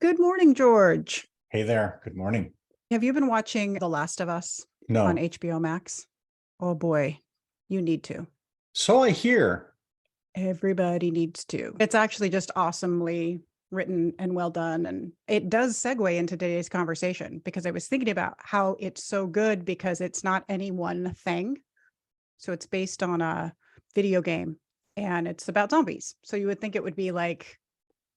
Good morning, George. Hey there. Good morning. Have you been watching The Last of Us on No. HBO Max? Oh boy, you need to. So I hear. Everybody needs to. It's actually just awesomely written and well done. And it does segue into today's conversation because I was thinking about how it's so good because it's not any one thing. So it's based on a video game and it's about zombies. So you would think it would be like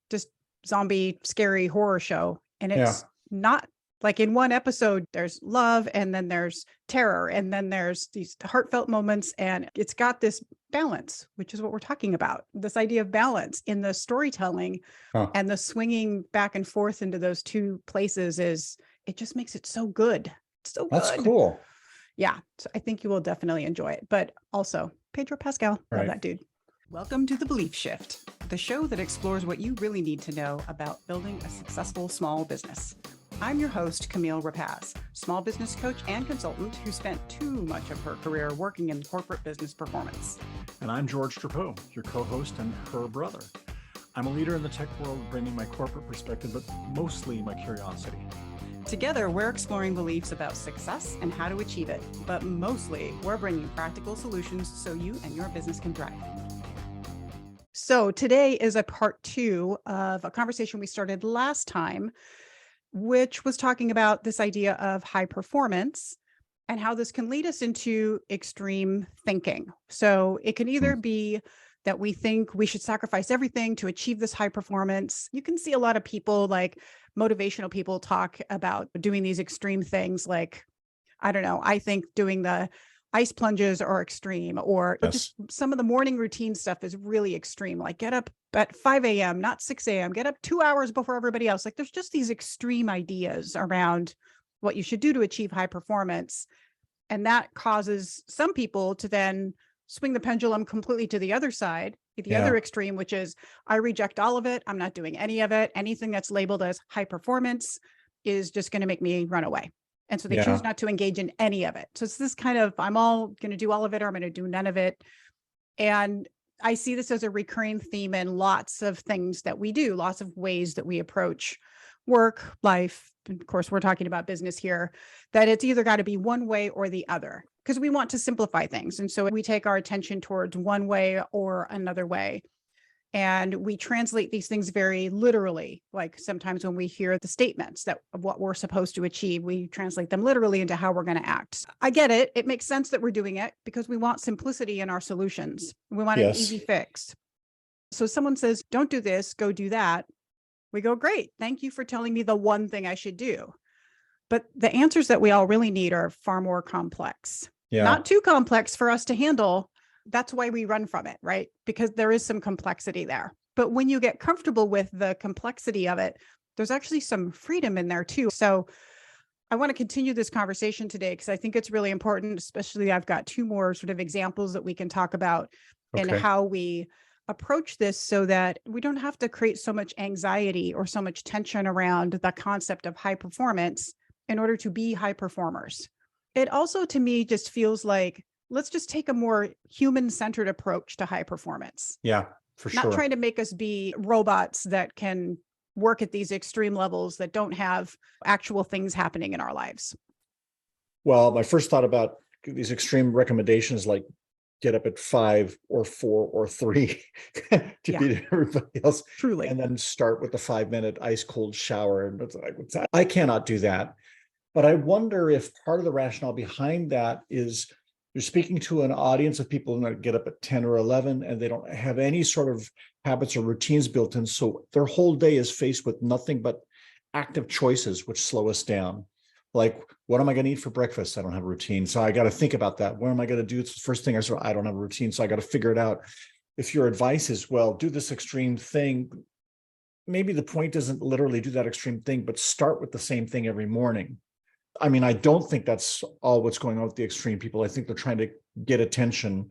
just zombie scary horror show, and Yeah. it's not. Like in one episode there's love and then there's terror and then there's these heartfelt moments, and it's got this balance, which is what we're talking about, this idea of balance in the storytelling. Huh. And the swinging back and forth into those two places is, it just makes it so good. So That's good. cool. Yeah, so I think you will definitely enjoy it. But also Pedro Pascal, love Right. that dude. Welcome to The Belief Shift, the show that explores what you really need to know about building a successful small business. I'm your host, Camille Rapacz, small business coach and consultant who spent too much of her career working in corporate business performance. And I'm George Drapeau, your co-host and her brother. I'm a leader in the tech world, bringing my corporate perspective, but mostly my curiosity. Together, we're exploring beliefs about success and how to achieve it, but mostly we're bringing practical solutions so you and your business can thrive. So today is a part 2 of a conversation we started last time, which was talking about this idea of high performance and how this can lead us into extreme thinking. So it can either be that we think we should sacrifice everything to achieve this high performance. You can see a lot of people, like motivational people, talk about doing these extreme things. Like, I don't know, I think doing the ice plunges are extreme, or Yes. just some of the morning routine stuff is really extreme. Like get up at 5 a.m., not 6 a.m., get up 2 hours before everybody else. Like there's just these extreme ideas around what you should do to achieve high performance. And that causes some people to then swing the pendulum completely to the other side, the other extreme, which is I reject all of it. I'm not doing any of it. Anything that's labeled as high performance is just going to make me run away. And so they Yeah. choose not to engage in any of it. So it's this kind of, I'm all going to do all of it, or I'm going to do none of it. And I see this as a recurring theme in lots of things that we do, lots of ways that we approach work, life. And of course, we're talking about business here, that it's either got to be one way or the other, because we want to simplify things. And so we take our attention towards one way or another way. And we translate these things very literally. Like sometimes when we hear the statements that of what we're supposed to achieve, we translate them literally into how we're going to act. I get it. It makes sense that we're doing it because we want simplicity in our solutions. We want an Yes. easy fix. So someone says, don't do this, go do that. We go, great. Thank you for telling me the one thing I should do. But the answers that we all really need are far more complex. Yeah. Not too complex for us to handle. That's why we run from it, right? Because there is some complexity there. But when you get comfortable with the complexity of it, there's actually some freedom in there too. So I want to continue this conversation today because I think it's really important, especially I've got 2 more sort of examples that we can talk about and Okay. how we approach this so that we don't have to create so much anxiety or so much tension around the concept of high performance in order to be high performers. It also, to me, just feels like, let's just take a more human-centered approach to high performance. Yeah, for Not sure. trying to make us be robots that can work at these extreme levels that don't have actual things happening in our lives. Well, my first thought about these extreme recommendations, like get up at 5 or 4 or 3 to Yeah. beat everybody else, Truly. and then start with the 5-minute ice cold shower. And it's like, what's that? I cannot do that. But I wonder if part of the rationale behind that is you're speaking to an audience of people that get up at 10 or 11 and they don't have any sort of habits or routines built in. So their whole day is faced with nothing but active choices, which slow us down. Like, what am I going to eat for breakfast? I don't have a routine. So I got to think about that. What am I going to do? It's the first thing I said, I don't have a routine. So I got to figure it out. If your advice is, well, do this extreme thing, maybe the point isn't literally do that extreme thing, but start with the same thing every morning. I mean, I don't think that's all what's going on with the extreme people. I think they're trying to get attention,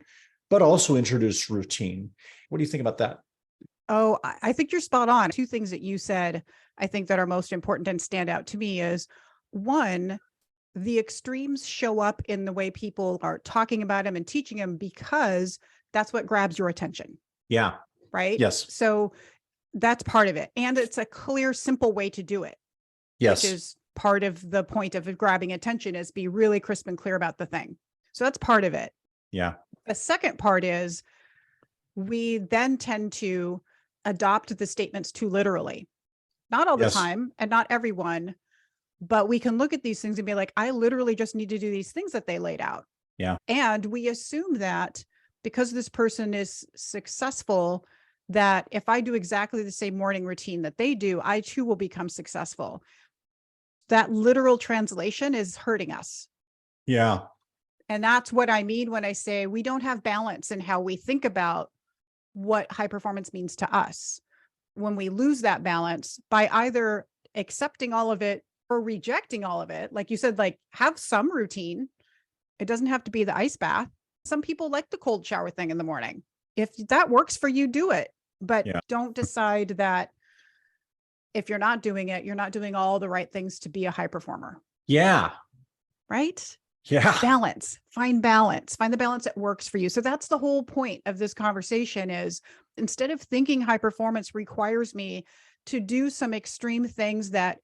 but also introduce routine. What do you think about that? Oh, I think you're spot on. 2 things that you said, I think that are most important and stand out to me is, one, the extremes show up in the way people are talking about them and teaching them because that's what grabs your attention, Yeah. right? Yes. So That's part of it. And it's a clear, simple way to do it, Yes. which is part of the point of grabbing attention, is be really crisp and clear about the thing. So that's part of it. Yeah. The second part is we then tend to adopt the statements too literally. Not all the Yes. time and not everyone, but we can look at these things and be like, I literally just need to do these things that they laid out. Yeah. And we assume that because this person is successful, that if I do exactly the same morning routine that they do, I too will become successful. That literal translation is hurting us. Yeah. And that's what I mean when I say we don't have balance in how we think about what high performance means to us. When we lose that balance by either accepting all of it or rejecting all of it, like you said, like have some routine. It doesn't have to be the ice bath. Some people like the cold shower thing in the morning. If that works for you, do it. But Yeah. don't decide that if you're not doing it, you're not doing all the right things to be a high performer. Yeah. Right? Yeah. Balance, find the balance that works for you. So that's the whole point of this conversation is instead of thinking high performance requires me to do some extreme things that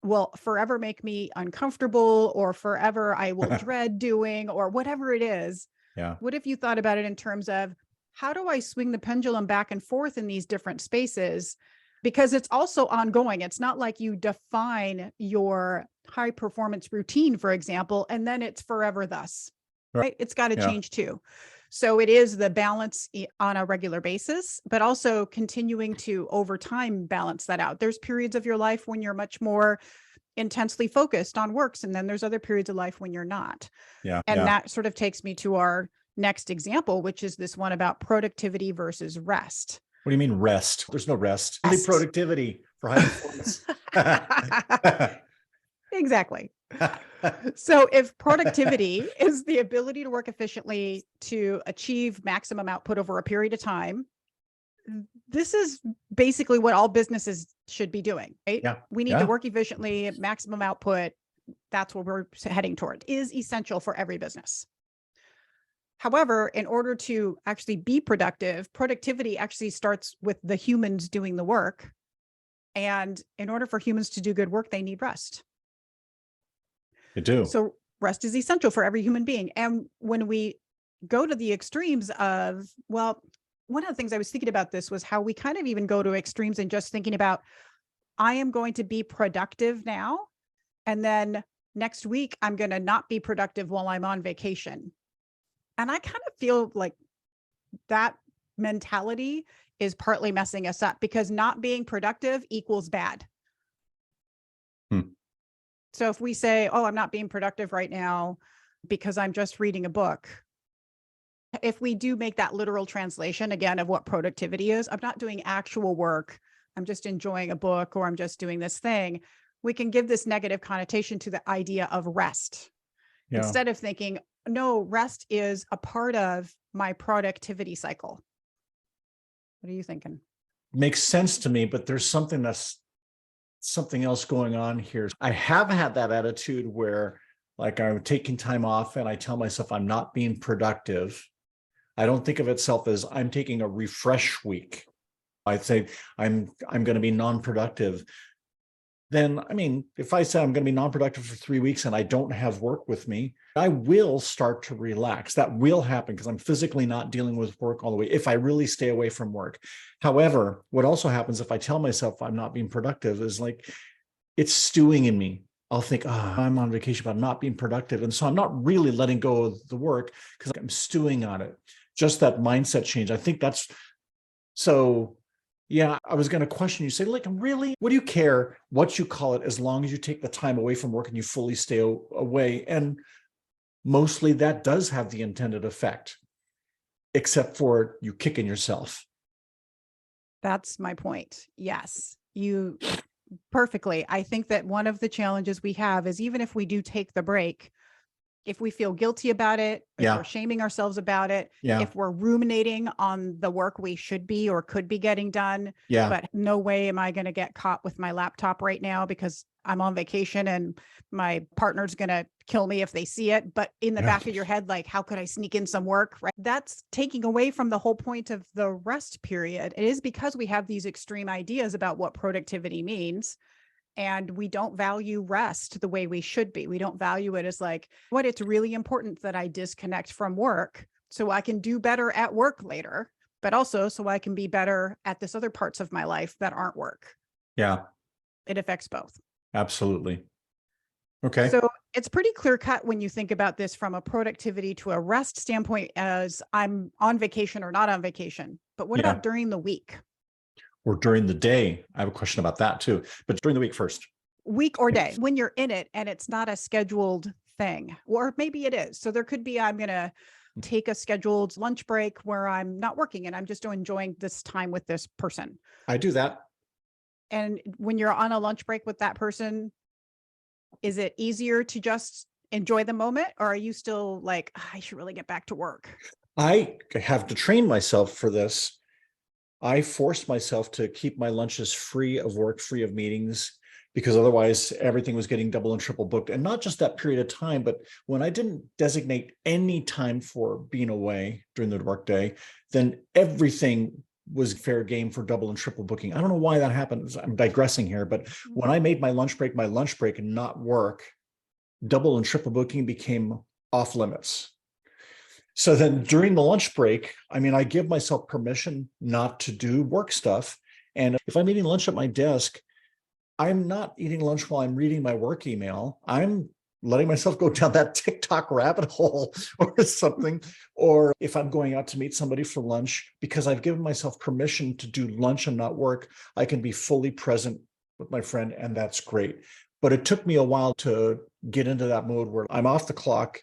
will forever make me uncomfortable or forever I will dread doing or whatever it is. Yeah. What if you thought about it in terms of how do I swing the pendulum back and forth in these different spaces? Because it's also ongoing. It's not like you define your high performance routine, for example, and then it's forever thus, right? It's got to Yeah. change too. So it is the balance on a regular basis, but also continuing to over time balance that out. There's periods of your life when you're much more intensely focused on works, and then there's other periods of life when you're not. Yeah. And Yeah. that sort of takes me to our next example, which is this one about productivity versus rest. What do you mean rest? There's no rest. Only Rest. productivity for high performance. Exactly. So if productivity is the ability to work efficiently to achieve maximum output over a period of time, this is basically what all businesses should be doing, right? Yeah. We need Yeah. to work efficiently, maximum output. That's what we're heading toward, is essential for every business. However, in order to actually be productive, productivity actually starts with the humans doing the work. And in order for humans to do good work, they need rest. You do. So rest is essential for every human being. And when we go to the extremes of, well, one of the things I was thinking about this was how we kind of even go to extremes and just thinking about, I am going to be productive now. And then next week, I'm going to not be productive while I'm on vacation. And I kind of feel like that mentality is partly messing us up because not being productive equals bad. So if we say, oh, I'm not being productive right now because I'm just reading a book. If we do make that literal translation again of what productivity is, I'm not doing actual work. I'm just enjoying a book or I'm just doing this thing. We can give this negative connotation to the idea of rest. Yeah. Instead of thinking, no, rest is a part of my productivity cycle. What are you thinking? Makes sense to me, but there's something else going on here. I have had that attitude where like I'm taking time off and I tell myself I'm not being productive. I don't think of itself as I'm taking a refresh week. I'd say I'm going to be non-productive. Then, I mean, if I say I'm going to be non-productive for 3 weeks and I don't have work with me, I will start to relax. That will happen because I'm physically not dealing with work all the way if I really stay away from work. However, what also happens if I tell myself I'm not being productive is like it's stewing in me. I'll think, oh, I'm on vacation, but I'm not being productive. And so I'm not really letting go of the work because I'm stewing on it. Just that mindset change. I think that's so. Yeah, I was going to question you, say, like, really, what do you care what you call it as long as you take the time away from work and you fully stay away? And mostly that does have the intended effect, except for you kicking yourself. That's my point. Yes, you perfectly. I think that one of the challenges we have is even if we do take the break, if we feel guilty about it, if Yeah. we're shaming ourselves about it, Yeah. if we're ruminating on the work we should be or could be getting done, Yeah. but no way am I going to get caught with my laptop right now because I'm on vacation and my partner's going to kill me if they see it. But in the Yeah. back of your head, like, how could I sneak in some work? Right? That's taking away from the whole point of the rest period. It is because we have these extreme ideas about what productivity means. And we don't value rest the way we should be. We don't value it as like, what it's really important that I disconnect from work so I can do better at work later, but also so I can be better at this other parts of my life that aren't work. Yeah. It affects both. Absolutely. Okay. So it's pretty clear cut when you think about this from a productivity to a rest standpoint as I'm on vacation or not on vacation. But what Yeah. about during the week? Or during the day? I have a question about that too, but during the week first. Week or day, when you're in it and it's not a scheduled thing, or maybe it is. So there could be, I'm going to take a scheduled lunch break where I'm not working and I'm just enjoying this time with this person. I do that. And when you're on a lunch break with that person, is it easier to just enjoy the moment? Or are you still like, I should really get back to work? I have to train myself for this. I forced myself to keep my lunches free of work, free of meetings, because otherwise everything was getting double and triple booked. And not just that period of time, but when I didn't designate any time for being away during the workday, then everything was fair game for double and triple booking. I don't know why that happened. I'm digressing here, but when I made my lunch break and not work, double and triple booking became off limits. So then during the lunch break, I mean, I give myself permission not to do work stuff. And if I'm eating lunch at my desk, I'm not eating lunch while I'm reading my work email. I'm letting myself go down that TikTok rabbit hole or something. Or if I'm going out to meet somebody for lunch, because I've given myself permission to do lunch and not work, I can be fully present with my friend, and that's great. But it took me a while to get into that mode where I'm off the clock.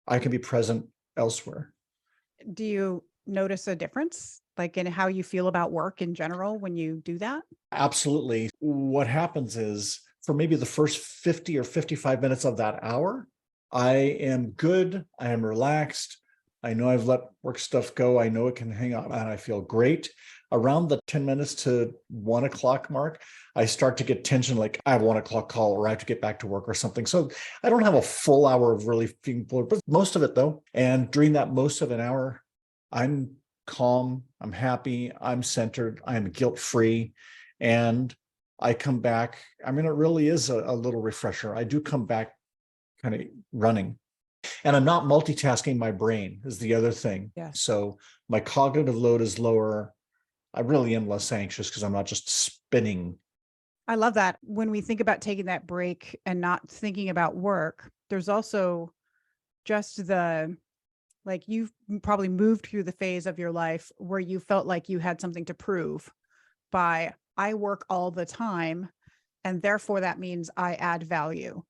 I can be present elsewhere. Do you notice a difference like in how you feel about work in general when you do that? Absolutely. What happens is for maybe the first 50 or 55 minutes of that hour, I am good. I am relaxed. I know I've let work stuff go. I know it can hang on and I feel great. Around the 10 minutes to 1 o'clock mark, I start to get tension, like I have a 1 o'clock call or I have to get back to work or something. So I don't have a full hour of really feeling bored, but most of it though. And during that most of an hour, I'm calm, I'm happy, I'm centered, I'm guilt-free. And I come back. I mean, it really is a little refresher. I do come back kind of running. And I'm not multitasking my brain is the other thing. Yeah. So my cognitive load is lower. I really am less anxious because I'm not just spinning. I love that. When we think about taking that break and not thinking about work, there's also just like you've probably moved through the phase of your life where you felt like you had something to prove by I work all the time, and therefore that means I add value.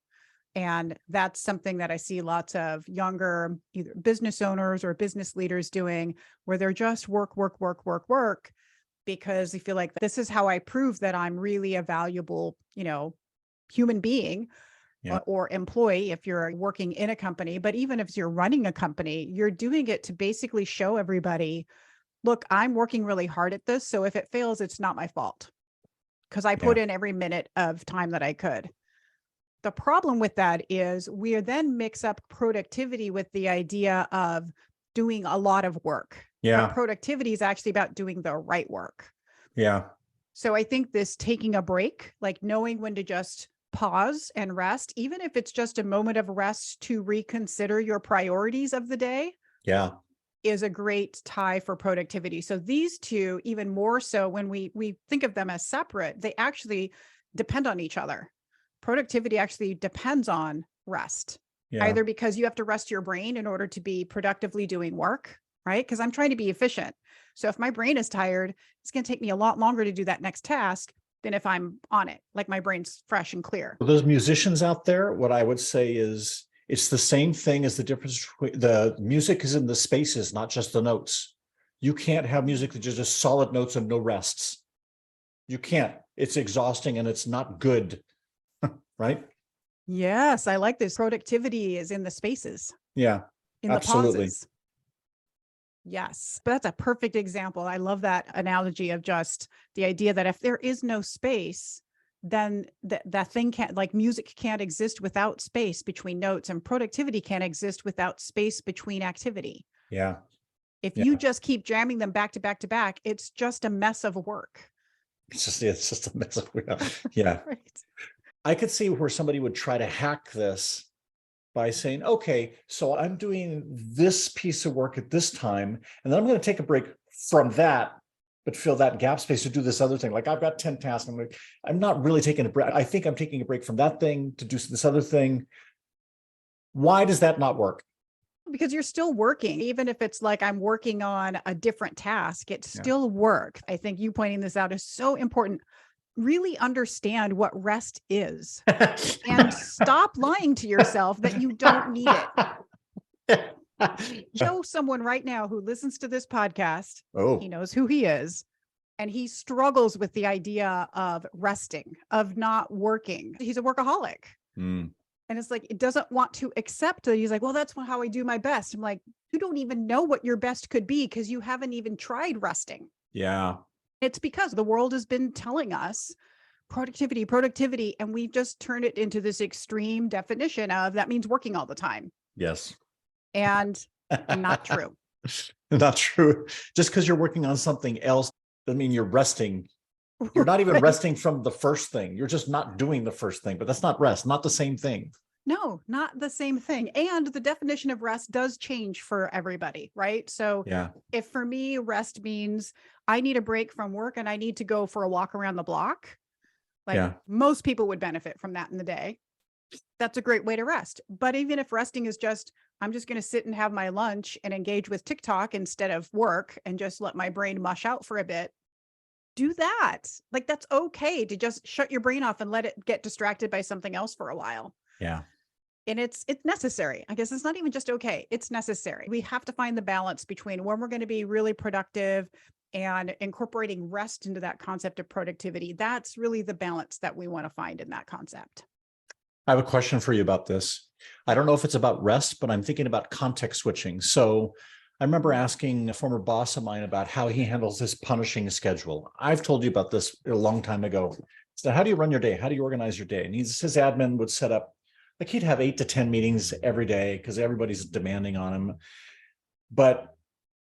And that's something that I see lots of younger either business owners or business leaders doing, where they're just work, because they feel like this is how I prove that I'm really a valuable, human being. Yeah. Or employee if you're working in a company. But even if you're running a company, you're doing it to basically show everybody, look, I'm working really hard at this. So if it fails, it's not my fault because I put in every minute of time that I could. The problem with that is we then mix up productivity with the idea of doing a lot of work. Yeah. But productivity is actually about doing the right work. Yeah. So I think this taking a break, like knowing when to just pause and rest, even if it's just a moment of rest to reconsider your priorities of the day. Yeah. Is a great tie for productivity. So these two, even more so when we think of them as separate, they actually depend on each other. Productivity actually depends on rest, either because you have to rest your brain in order to be productively doing work, right? Because I'm trying to be efficient. So if my brain is tired, it's going to take me a lot longer to do that next task than if I'm on it, like my brain's fresh and clear. For those musicians out there, what I would say is it's the same thing as the difference between the music is in the spaces, not just the notes. You can't have music that is just solid notes and no rests. You can't. It's exhausting and it's not good, right? Yes, I like this. Productivity is in the spaces, Yeah, in the absolutely. pauses. Yes, but that's a perfect example. I love that analogy of just the idea that if there is no space, then that thing can't, like music can't exist without space between notes, and productivity can't exist without space between activity. Yeah. If Yeah. you just keep jamming them back to back to back, it's just a mess of work. It's just a mess of, yeah. Right. I could see where somebody would try to hack this by saying, okay, so I'm doing this piece of work at this time, and then I'm going to take a break from that, but fill that gap space to do this other thing. Like I've got 10 tasks. I'm not really taking a break. I think I'm taking a break from that thing to do this other thing. Why does that not work? Because you're still working, even if it's like I'm working on a different task, it's Yeah. still work. I think you pointing this out is so important. Really understand what rest is and stop lying to yourself that you don't need it. Show someone right now who listens to this podcast, Oh, he knows who he is, and he struggles with the idea of resting, of not working. He's a workaholic. mm, And it's like, it doesn't want to accept that. He's like, well, that's how I do my best. I'm like, you don't even know what your best could be because you haven't even tried resting. yeah. It's because the world has been telling us productivity, productivity, and we just turned it into this extreme definition of that means working all the time. Yes. And not true. Not true. Just because you're working on something else doesn't mean you're resting. You're not even Right. resting from the first thing. You're just not doing the first thing, but that's not rest, not the same thing. No, not the same thing. And the definition of rest does change for everybody, right? So Yeah. if for me, rest means I need a break from work and I need to go for a walk around the block, like Yeah. most people would benefit from that in the day. That's a great way to rest. But even if resting is just, I'm just going to sit and have my lunch and engage with TikTok instead of work and just let my brain mush out for a bit, do that. Like that's okay to just shut your brain off and let it get distracted by something else for a while. Yeah. And it's necessary. I guess it's not even just okay. It's necessary. We have to find the balance between when we're going to be really productive and incorporating rest into that concept of productivity. That's really the balance that we want to find in that concept. I have a question for you about this. I don't know if it's about rest, but I'm thinking about context switching. So I remember asking a former boss of mine about how he handles his punishing schedule. I've told you about this a long time ago. So how do you run your day? How do you organize your day? And his admin would set up, like he'd have 8 to 10 meetings every day because everybody's demanding on him. But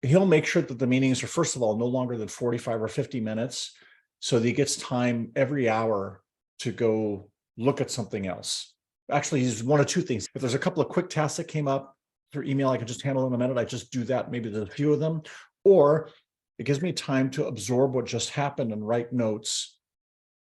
he'll make sure that the meetings are, first of all, no longer than 45 or 50 minutes. So that he gets time every hour to go look at something else. Actually, he's one of two things. If there's a couple of quick tasks that came up through email, I can just handle in a minute. I just do that. Maybe there's a few of them, or it gives me time to absorb what just happened and write notes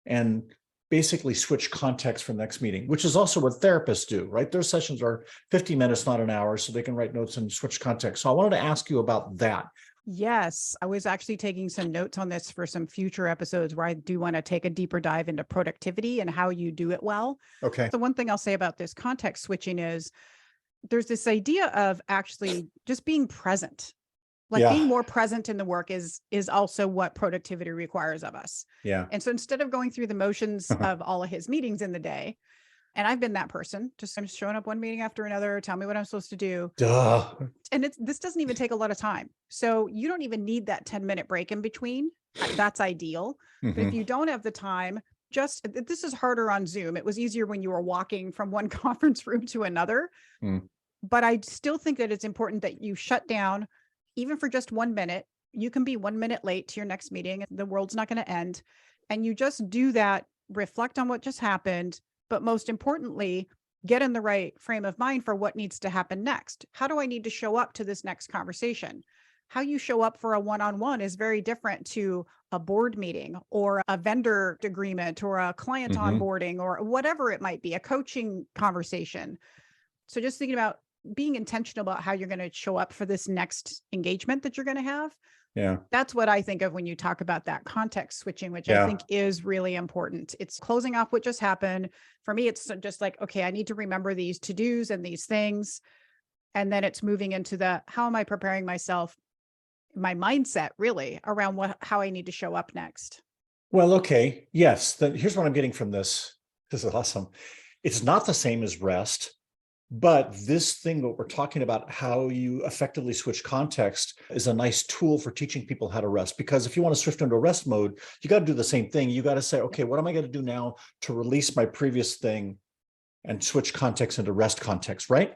and basically switch context for the next meeting, which is also what therapists do, right? Their sessions are 50 minutes, not an hour, so they can write notes and switch context. So I wanted to ask you about that. Yes, I was actually taking some notes on this for some future episodes where I do want to take a deeper dive into productivity and how you do it well. Okay. So one thing I'll say about this context switching is there's this idea of actually just being present. Like Yeah. being more present in the work is also what productivity requires of us. Yeah. And so instead of going through the motions of all of his meetings in the day, and I've been that person, just I'm showing up one meeting after another, tell me what I'm supposed to do. Duh. And this doesn't even take a lot of time. So you don't even need that 10-minute break in between. That's ideal. But if Mhm. you don't have the time, this is harder on Zoom. It was easier when you were walking from one conference room to another. Mm. But I still think that it's important that you shut down, even for just 1 minute. You can be 1 minute late to your next meeting. The world's not going to end. And you just do that, reflect on what just happened, but most importantly, get in the right frame of mind for what needs to happen next. How do I need to show up to this next conversation? How you show up for a one-on-one is very different to a board meeting or a vendor agreement or a client Mhm. onboarding or whatever it might be, a coaching conversation. So just thinking about being intentional about how you're going to show up for this next engagement that you're going to have. Yeah. That's what I think of when you talk about that context switching, which Yeah. I think is really important. It's closing off what just happened. For me, it's just like, okay, I need to remember these to-dos and these things. And then it's moving into the, how am I preparing myself, my mindset really around how I need to show up next. Well, okay. Yes. Here's what I'm getting from this. This is awesome. It's not the same as rest. But this thing that we're talking about, how you effectively switch context, is a nice tool for teaching people how to rest. Because if you want to shift into rest mode, you got to do the same thing. You got to say, okay, what am I going to do now to release my previous thing and switch context into rest context, right?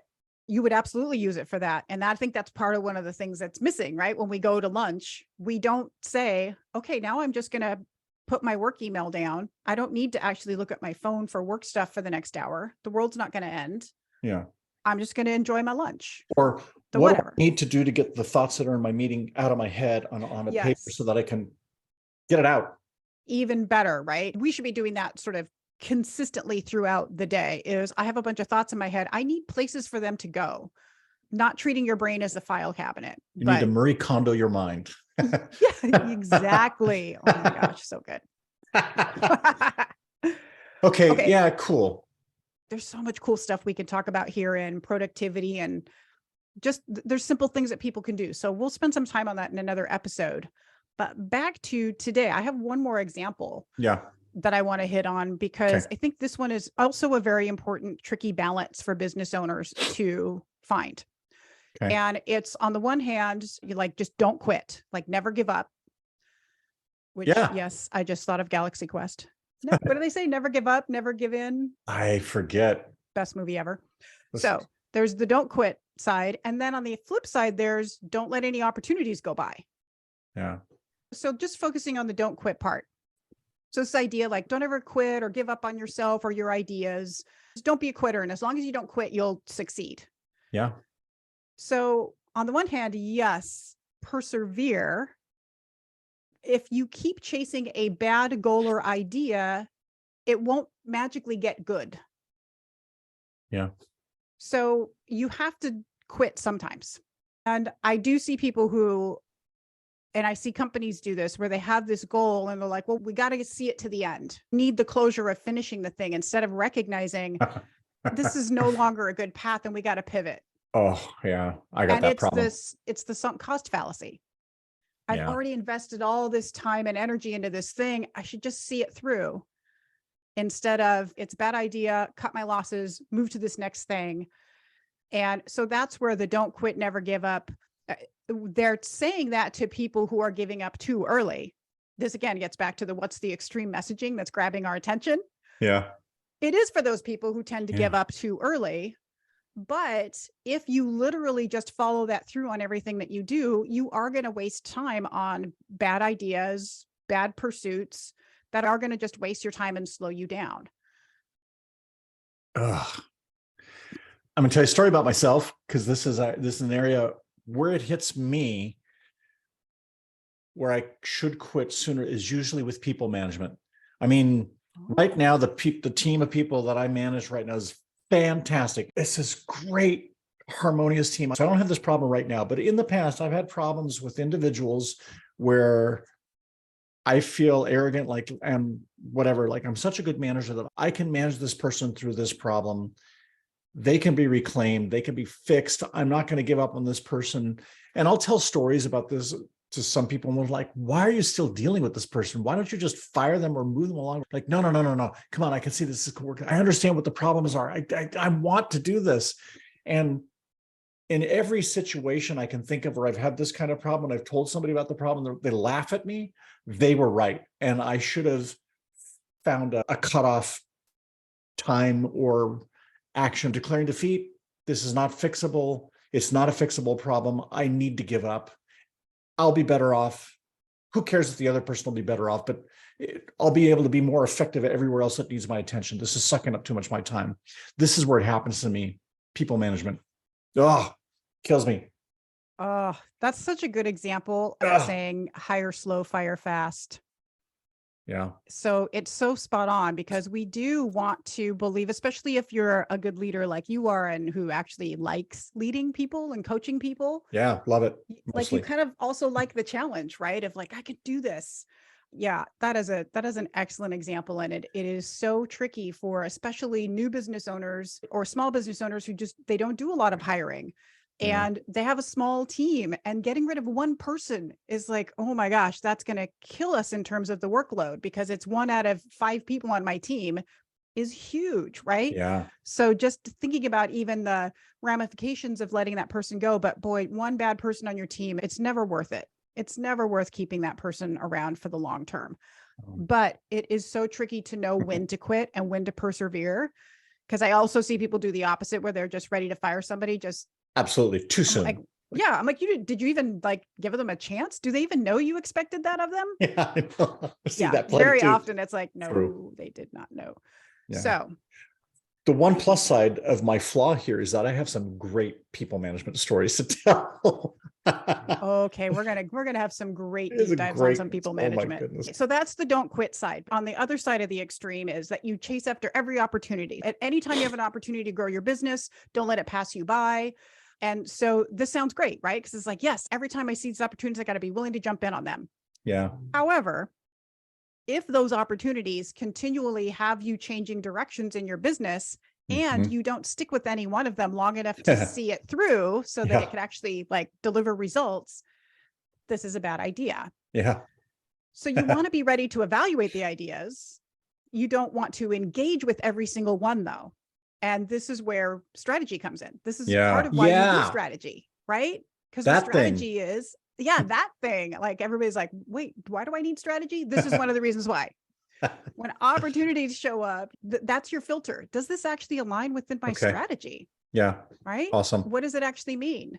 You would absolutely use it for that. And I think that's part of one of the things that's missing, right? When we go to lunch, we don't say, okay, now I'm just going to put my work email down. I don't need to actually look at my phone for work stuff for the next hour. The world's not going to end. Yeah. I'm just going to enjoy my lunch. Or So what whatever. do I need to do to get the thoughts that are in my meeting out of my head on a paper Yes. so that I can get it out? Even better, right? We should be doing that sort of consistently throughout the day. Is I have a bunch of thoughts in my head. I need places for them to go. Not treating your brain as a file cabinet. You need to Marie Kondo your mind. Yeah, exactly. Oh my gosh, so good. Okay, yeah, cool. There's so much cool stuff we can talk about here in productivity, and just there's simple things that people can do. So we'll spend some time on that in another episode. But back to today, I have one more example that I want to hit on, because I think this one is also a very important, tricky balance for business owners to find. And it's, on the one hand, you just don't quit, never give up, which yes, I just thought of Galaxy Quest. No, what do they say? Never give up, never give in. I forget. Best movie ever. So there's the don't quit side. And then on the flip side, there's don't let any opportunities go by. Yeah. So just focusing on the don't quit part. So this idea, don't ever quit or give up on yourself or your ideas. Just don't be a quitter. And as long as you don't quit, you'll succeed. Yeah. So on the one hand, yes, persevere. If you keep chasing a bad goal or idea, it won't magically get good. Yeah. So you have to quit sometimes. And I do see people who, and I see companies do this, where they have this goal and they're like, well, we got to see it to the end. Need the closure of finishing the thing, instead of recognizing this is no longer a good path and we got to pivot. Oh, yeah. I got that problem. It's the sunk cost fallacy. I've already invested all this time and energy into this thing. I should just see it through, instead of it's a bad idea, cut my losses, move to this next thing. And so that's where the don't quit, never give up. They're saying that to people who are giving up too early. This again gets back to what's the extreme messaging that's grabbing our attention. Yeah. It is for those people who tend to give up too early. But if you literally just follow that through on everything that you do, you are going to waste time on bad ideas, bad pursuits that are going to just waste your time and slow you down. I'm going to tell you a story about myself, because this is an area where it hits me, where I should quit sooner, is usually with people management. I mean, right now, the team of people that I manage right now is fantastic. It's this great, harmonious team. So I don't have this problem right now, but in the past, I've had problems with individuals where I feel arrogant, I'm such a good manager that I can manage this person through this problem. They can be reclaimed. They can be fixed. I'm not going to give up on this person. And I'll tell stories about this to some people, and they're like, why are you still dealing with this person? Why don't you just fire them or move them along? No. Come on, I can see this is working. I understand what the problems are. I want to do this. And in every situation I can think of where I've had this kind of problem, and I've told somebody about the problem, they laugh at me. They were right. And I should have found a cutoff time or action, declaring defeat. This is not fixable. It's not a fixable problem. I need to give up. I'll be better off. Who cares if the other person will be better off, but I'll be able to be more effective everywhere else that needs my attention. This is sucking up too much of my time. This is where it happens to me. People management. Kills me. Oh, that's such a good example of saying hire slow, fire fast. Yeah. So it's so spot on, because we do want to believe, especially if you're a good leader like you are and who actually likes leading people and coaching people. Yeah. Love it. Mostly. You kind of also like the challenge, right? Of I could do this. Yeah, that is an excellent example. And it is so tricky for especially new business owners or small business owners who they don't do a lot of hiring. And they have a small team, and getting rid of one person is oh my gosh, that's going to kill us in terms of the workload, because it's 1 out of 5 people on my team. is huge, right? Yeah. So just thinking about even the ramifications of letting that person go, but boy, one bad person on your team, it's never worth it. It's never worth keeping that person around for the long term. But it is so tricky to know when to quit and when to persevere. Because I also see people do the opposite where they're just ready to fire somebody. Absolutely. Too I'm soon. like, yeah, I'm like, did you even like give them a chance? Do they even know you expected that of them? Yeah, I know. I see Yeah, that plenty very too. often it's like, no, True. they did not know. Yeah. So The one plus side of my flaw here is that I have some great people management stories to tell. okay, we're gonna have some great It is deep a dives on great, some people oh my management. goodness. So that's the don't quit side. On the other side of the extreme is that you chase after every opportunity. At any time you have an opportunity to grow your business, don't let it pass you by. And so this sounds great, right? Because it's like, yes, every time I see these opportunities, I got to be willing to jump in on them. Yeah. However, if those opportunities continually have you changing directions in your business and Mhm. you don't stick with any one of them long enough to see it through so that Yeah. it can actually like deliver results, this is a bad idea. Yeah. So you want to be ready to evaluate the ideas. You don't want to engage with every single one though. And this is where strategy comes in. This is Yeah. part of why you do Yeah. strategy, right? Because the That thing. strategy is, yeah, that thing. Like everybody's like, wait, why do I need strategy? This is one of the reasons why. When opportunities show up, that's your filter. Does this actually align within my Okay. strategy? Yeah. Right? Awesome. What does it actually mean?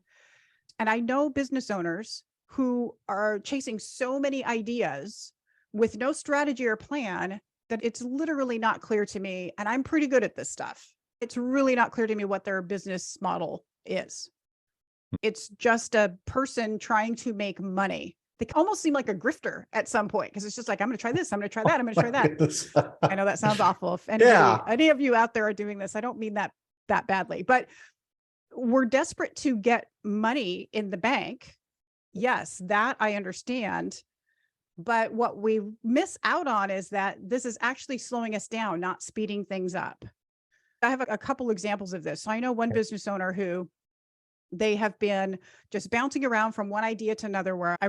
And I know business owners who are chasing so many ideas with no strategy or plan that it's literally not clear to me. And I'm pretty good at this stuff. It's really not clear to me what their business model is. It's just a person trying to make money. They almost seem like a grifter at some point because it's just like, I'm going to try this, I'm going to try that, I'm going to try that. I know that sounds awful. If any of you out there are doing this, I don't mean that badly, but we're desperate to get money in the bank. Yes, that I understand. But what we miss out on is that this is actually slowing us down, not speeding things up. I have a couple examples of this. So I know one business owner who they have been just bouncing around from one idea to another where I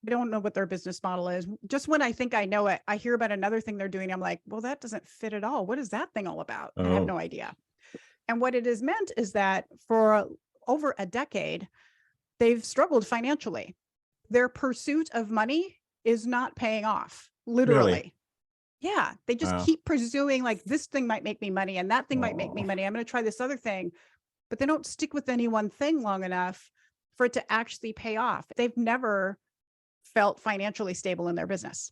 don't know what their business model is. Just when I think I know it, I hear about another thing they're doing. I'm like, well, that doesn't fit at all. What is that thing all about? I have no idea. And what it has meant is that for over a decade, they've struggled financially. Their pursuit of money is not paying off, literally. Really? Yeah. They just keep pursuing like this thing might make me money and that thing might make me money. I'm going to try this other thing, but they don't stick with any one thing long enough for it to actually pay off. They've never felt financially stable in their business.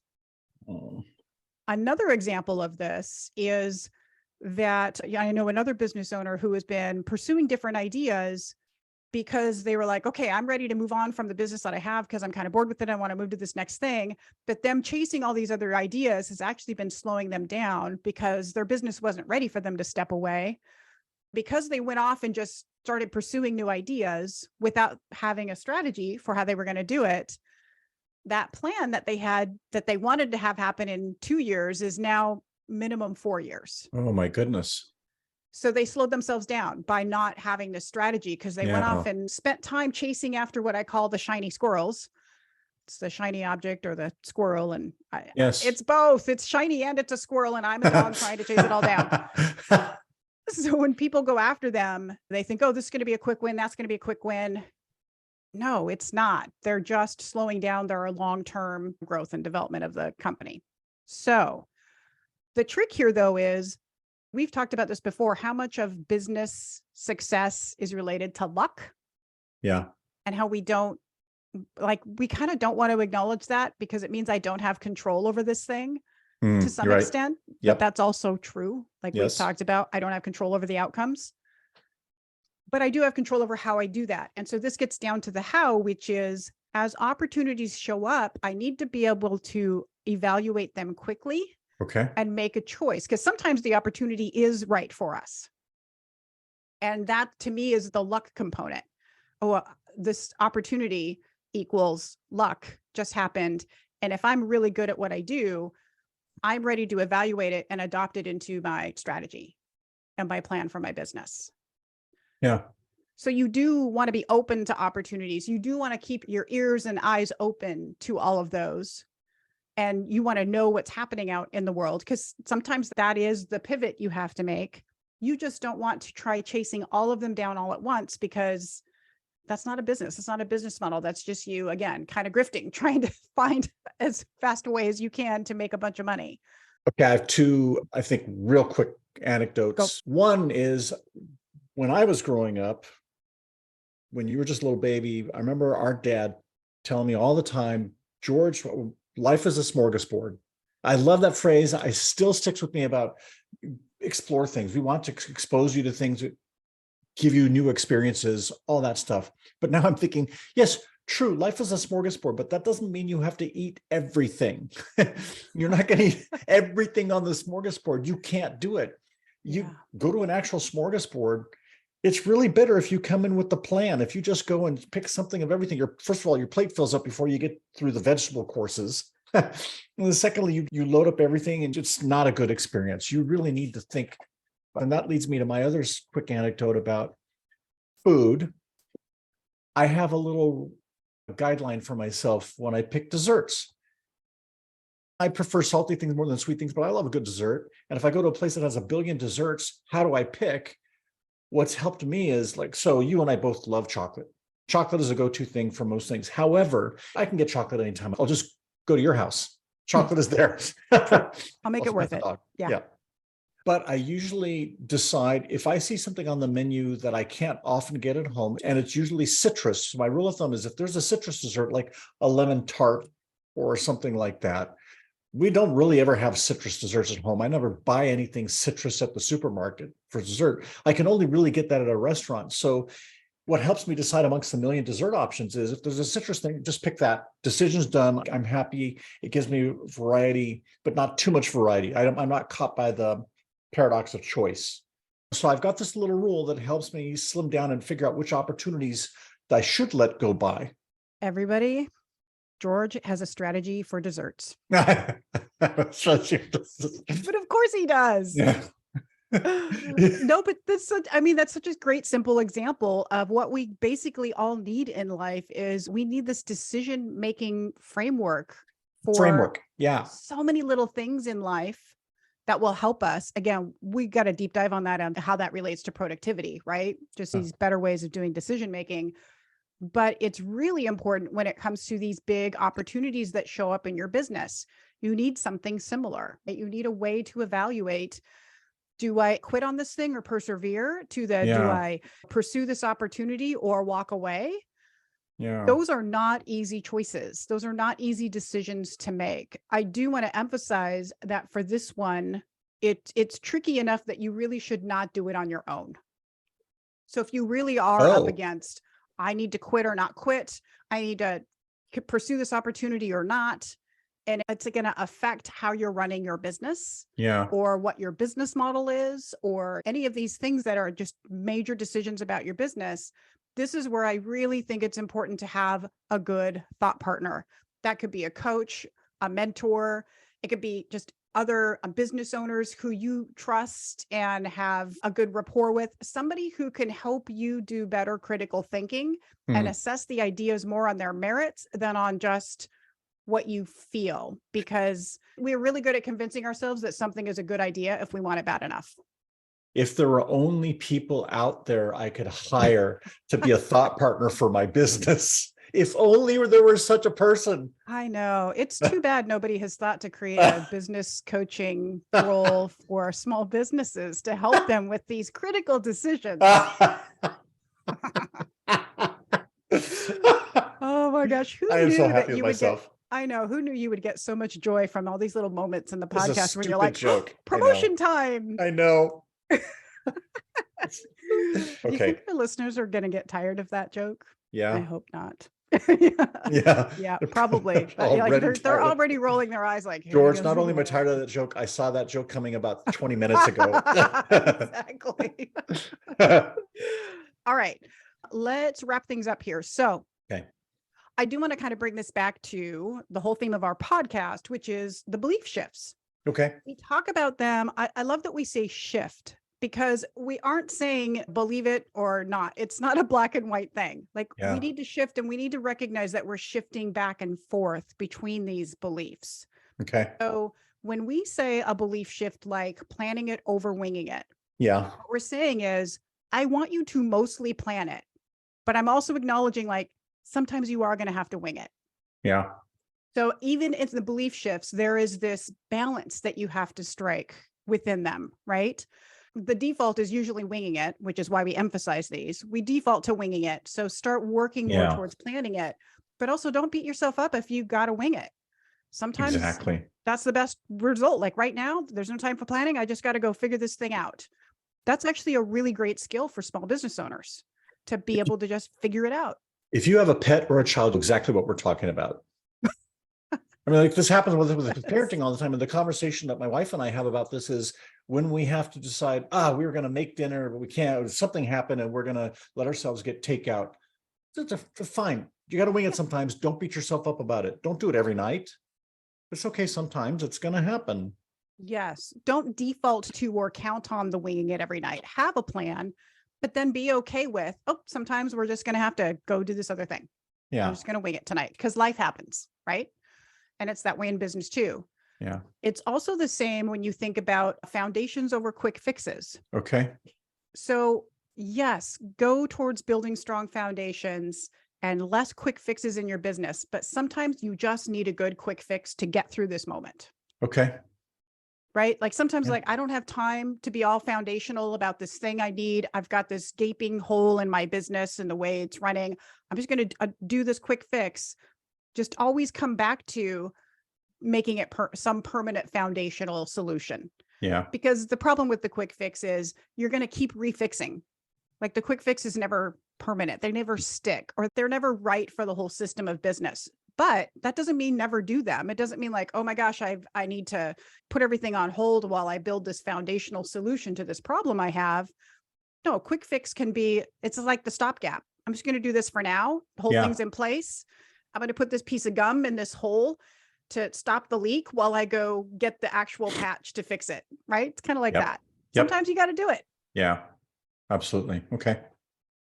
Another example of this is that I know another business owner who has been pursuing different ideas because they were like, okay, I'm ready to move on from the business that I have because I'm kind of bored with it. I want to move to this next thing. But them chasing all these other ideas has actually been slowing them down because their business wasn't ready for them to step away because they went off and just started pursuing new ideas without having a strategy for how they were going to do it. That plan that they had that they wanted to have happen in 2 years is now minimum 4 years. Oh my goodness. So they slowed themselves down by not having this strategy because they went off and spent time chasing after what I call the shiny squirrels. It's the shiny object or the squirrel. And it's both. It's shiny and it's a squirrel. And I'm a dog trying to chase it all down. So when people go after them, they think, oh, this is going to be a quick win. That's going to be a quick win. No, it's not. They're just slowing down their long-term growth and development of the company. So the trick here, though, is we've talked about this before, how much of business success is related to luck. Yeah. And how we kind of don't want to acknowledge that because it means I don't have control over this thing to some extent. But that's also true. Like we've talked about, I don't have control over the outcomes. But I do have control over how I do that. And so this gets down to the how, which is as opportunities show up, I need to be able to evaluate them quickly. Okay. And make a choice because sometimes the opportunity is right for us. And that to me is the luck component. Oh, this opportunity equals luck just happened. And if I'm really good at what I do, I'm ready to evaluate it and adopt it into my strategy and my plan for my business. Yeah. So you do want to be open to opportunities. You do want to keep your ears and eyes open to all of those. and you want to know what's happening out in the world, because sometimes that is the pivot you have to make. You just don't want to try chasing all of them down all at once, because that's not a business. It's not a business model. That's just you, again, kind of grifting, trying to find as fast a way as you can to make a bunch of money. Okay, I have two, I think, real quick anecdotes. One is when I was growing up, when you were just a little baby, I remember our dad telling me all the time, George, life is a smorgasbord. I love that phrase. It still sticks with me about explore things. We want to expose you to things that give you new experiences, all that stuff. But now I'm thinking, yes, true, life is a smorgasbord, but that doesn't mean you have to eat everything. You're not going to eat everything on the smorgasbord. You can't do it. You go to an actual smorgasbord. It's really better if you come in with the plan. If you just go and pick something of everything, first of all, your plate fills up before you get through the vegetable courses. And then secondly, you load up everything, and it's not a good experience. You really need to think. And that leads me to my other quick anecdote about food. I have a little guideline for myself when I pick desserts. I prefer salty things more than sweet things, but I love a good dessert. And if I go to a place that has a billion desserts, how do I pick? What's helped me is so you and I both love chocolate. Chocolate is a go-to thing for most things. However, I can get chocolate anytime. I'll just go to your house. Chocolate is there. I'll make it worth it. Yeah. But I usually decide if I see something on the menu that I can't often get at home, and it's usually citrus. So my rule of thumb is if there's a citrus dessert, like a lemon tart or something like that, we don't really ever have citrus desserts at home. I never buy anything citrus at the supermarket for dessert. I can only really get that at a restaurant. So what helps me decide amongst the million dessert options is if there's a citrus thing, just pick that. Decision's done. I'm happy. It gives me variety, but not too much variety. I'm not caught by the paradox of choice. So I've got this little rule that helps me slim down and figure out which opportunities I should let go by. Everybody, George has a strategy for desserts. But But of course he does. yeah. No, but that's such a great, simple example of what we basically all need in life. Is we need this decision-making framework for so many little things in life that will help us. Again, we got a deep dive on that, on how that relates to productivity, right? Just these better ways of doing decision-making. But it's really important when it comes to these big opportunities that show up in your business. You need something similar. You need a way to evaluate, do I quit on this thing or persevere? Do I pursue this opportunity or walk away? Yeah. Those are not easy choices. Those are not easy decisions to make. I do want to emphasize that for this one, it's tricky enough that you really should not do it on your own. So if you really are up against, I need to quit or not quit, I need to pursue this opportunity or not, and it's going to affect how you're running your business, or what your business model is, or any of these things that are just major decisions about your business, this is where I really think it's important to have a good thought partner. That could be a coach, a mentor. It could be just other business owners who you trust and have a good rapport with, somebody who can help you do better critical thinking and assess the ideas more on their merits than on just what you feel, because we're really good at convincing ourselves that something is a good idea if we want it bad enough. If there were only people out there I could hire to be a thought partner for my business. If only there were such a person. I know. It's too bad nobody has thought to create a business coaching role for small businesses to help them with these critical decisions. Oh my gosh. I am so happy with myself. I know. Who knew you would get so much joy from all these little moments in the podcast where you're like, joke. Promotion time. I know. Do you think our listeners are going to get tired of that joke? Yeah. I hope not. Yeah, probably. They're already rolling their eyes like, George, not only am I tired of that joke, I saw that joke coming about 20 minutes ago. Exactly. All right, let's wrap things up here. So I do want to kind of bring this back to the whole theme of our podcast, which is the belief shifts. Okay. We talk about them. I love that we say shift, because we aren't saying believe it or not. It's not a black and white thing. We need to shift, and we need to recognize that we're shifting back and forth between these beliefs. Okay. So when we say a belief shift like planning it over winging it, Yeah. what we're saying is, I want you to mostly plan it, but I'm also acknowledging like sometimes you are going to have to wing it. Yeah. So even in the belief shifts, there is this balance that you have to strike within them, right? The default is usually winging it, which is why we emphasize these. We default to winging it. So start working more Yeah. towards planning it, but also don't beat yourself up if you got to wing it. Sometimes Exactly. that's the best result. Like right now, there's no time for planning. I just got to go figure this thing out. That's actually a really great skill for small business owners to be able to just figure it out. If you have a pet or a child, exactly what we're talking about. I mean, like this happens with parenting all the time. And the conversation that my wife and I have about this is when we have to decide, we were going to make dinner, but we can't, something happened and we're going to let ourselves get takeout. It's fine. You got to wing it sometimes. Don't beat yourself up about it. Don't do it every night. It's okay. Sometimes it's going to happen. Yes. Don't default to or count on the winging it every night. Have a plan, but then be okay with, sometimes we're just going to have to go do this other thing. Yeah. I'm just going to wing it tonight because life happens, right? And it's that way in business too. Yeah. It's also the same when you think about foundations over quick fixes. Okay. So yes, go towards building strong foundations and less quick fixes in your business, but sometimes you just need a good quick fix to get through this moment. Okay. Right? Like sometimes Yeah. like, I don't have time to be all foundational about this thing I need. I've got this gaping hole in my business and the way it's running. I'm just going to do this quick fix. Just always come back to making it some permanent foundational solution. Yeah. Because the problem with the quick fix is you're going to keep refixing. Like the quick fix is never permanent. They never stick, or they're never right for the whole system of business. But that doesn't mean never do them. It doesn't mean like, oh my gosh, I need to put everything on hold while I build this foundational solution to this problem I have. No, a quick fix can be, it's like the stopgap. I'm just going to do this for now. Hold things in place. I'm going to put this piece of gum in this hole to stop the leak while I go get the actual patch to fix it. Right? It's kind of like that. Sometimes you got to do it. Yeah, absolutely. Okay.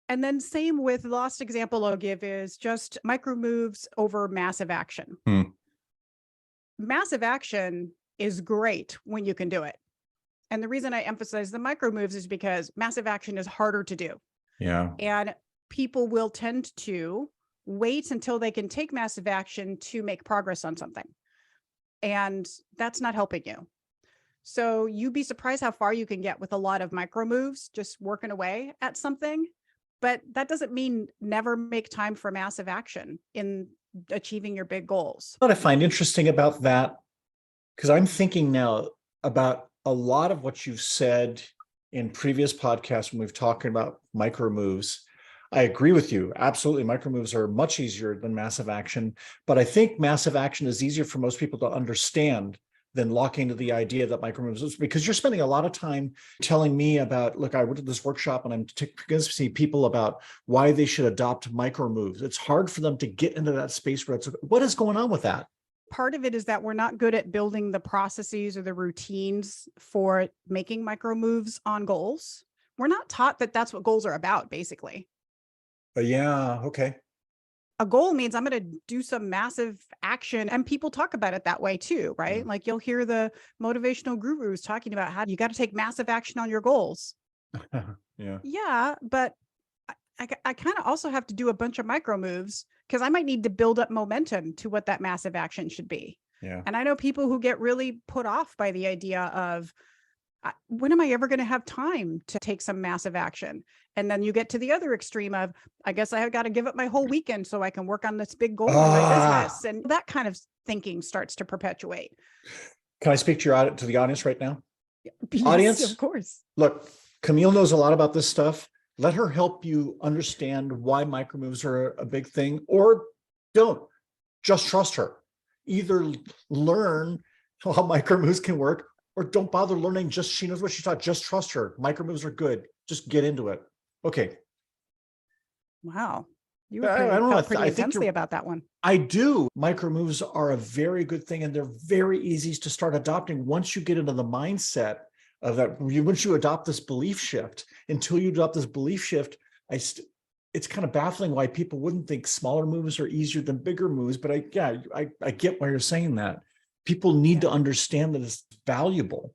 And then same with the last example I'll give is just micro moves over massive action. Massive action is great when you can do it. And the reason I emphasize the micro moves is because massive action is harder to do. Yeah. And people will tend to wait until they can take massive action to make progress on something. And that's not helping you. So you'd be surprised how far you can get with a lot of micro moves, just working away at something. But that doesn't mean never make time for massive action in achieving your big goals. What I find interesting about that, because I'm thinking now about a lot of what you've said in previous podcasts when we've talked about micro moves. I agree with you. Absolutely. Micro moves are much easier than massive action, but I think massive action is easier for most people to understand than locking into the idea that micro moves is, because you're spending a lot of time telling me about, look, I went to this workshop and I'm going to see people about why they should adopt micro moves. It's hard for them to get into that space where it's, what is going on with that? Part of it is that we're not good at building the processes or the routines for making micro moves on goals. We're not taught that that's what goals are about, basically. Yeah. Okay. A goal means I'm going to do some massive action, and people talk about it that way too, right? Yeah. Like you'll hear the motivational gurus talking about how you got to take massive action on your goals. Yeah. Yeah, but I kind of also have to do a bunch of micro moves because I might need to build up momentum to what that massive action should be. Yeah. And I know people who get really put off by the idea of, when am I ever going to have time to take some massive action? And then you get to the other extreme of, I guess I have got to give up my whole weekend so I can work on this big goal in my business. And that kind of thinking starts to perpetuate. Can I speak to the audience right now? Yes, Audience, of course. Look, Camille knows a lot about this stuff. Let her help you understand why micro moves are a big thing, or don't. Just trust her. Either learn how micro moves can work, or don't bother learning. Just she knows what she taught. Just trust her. Micro moves are good. Just get into it. Okay. Wow. You I were don't know. felt pretty I think intensely about that one. I do. Micro moves are a very good thing, and they're very easy to start adopting once you get into the mindset of that. Once you adopt this belief shift, until you adopt this belief shift, it's kind of baffling why people wouldn't think smaller moves are easier than bigger moves. But I get why you're saying that. people need to Yeah. understand that it's valuable.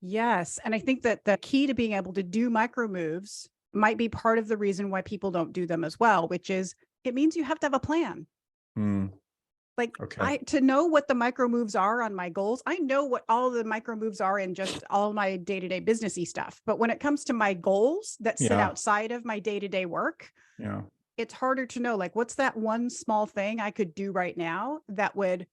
Yes. And I think that the key to being able to do micro moves might be part of the reason why people don't do them as well, which is it means you have to have a plan. Like Okay. to know what the micro moves are on my goals, I know what all the micro moves are in just all my day-to-day businessy stuff. But when it comes to my goals that sit Yeah. outside of my day-to-day work, Yeah. it's harder to know, like, what's that one small thing I could do right now that would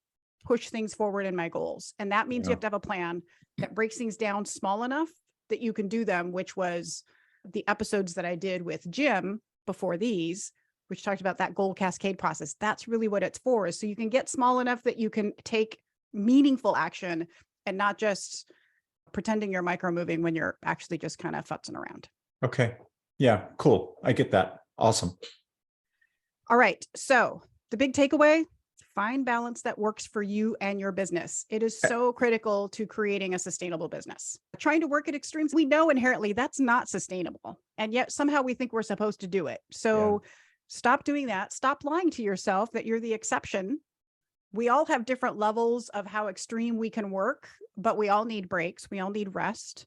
push things forward in my goals? And that means you Yeah. have to have a plan that breaks things down small enough that you can do them, which was the episodes that I did with Jim before these, which talked about that goal cascade process. That's really what it's for, is so you can get small enough that you can take meaningful action and not just pretending you're micro moving when you're actually just kind of futzing around. Okay. Yeah. Cool. I get that. Awesome. All right. So the big takeaway, find balance that works for you and your business. It is so critical to creating a sustainable business. Trying to work at extremes, we know inherently that's not sustainable. And yet somehow we think we're supposed to do it. So stop doing that. Stop lying to yourself that you're the exception. We all have different levels of how extreme we can work, but we all need breaks. We all need rest.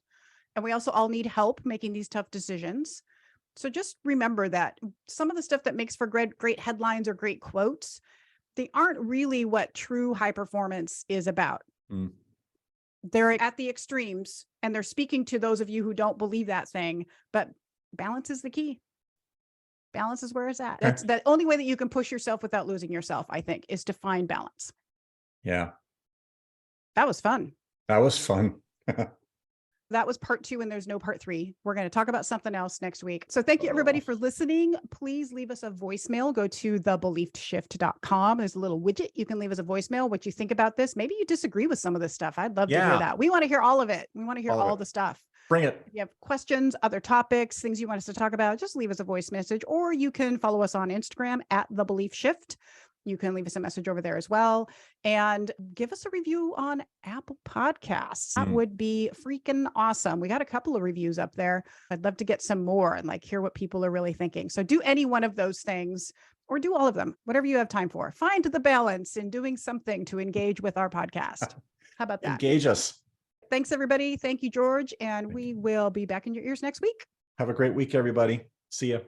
And we also all need help making these tough decisions. So just remember that some of the stuff that makes for great headlines or great quotes, they aren't really what true high performance is about. They're at the extremes and they're speaking to those of you who don't believe that thing, but balance is the key. Balance is where it's at. That's the only way that you can push yourself without losing yourself, I think, is to find balance. Yeah. That was fun. That was fun. That was part 2 and there's no part 3. We're going to talk about something else next week. So thank you everybody for listening. Please leave us a voicemail. Go to thebeliefshift.com. There's a little widget. You can leave us a voicemail, what you think about this. Maybe you disagree with some of this stuff. I'd love to hear that. We want to hear all of it. We want to hear all the stuff. Bring it. If you have questions, other topics, things you want us to talk about, just leave us a voice message, or you can follow us on Instagram at The Belief Shift. You can leave us a message over there as well, and give us a review on Apple Podcasts. That would be freaking awesome. We got a couple of reviews up there. I'd love to get some more and like hear what people are really thinking. So do any one of those things, or do all of them, whatever you have time for. Find the balance in doing something to engage with our podcast. How about that? Engage us. Thanks, everybody. Thank you, George. And we will be back in your ears next week. Have a great week, everybody. See ya.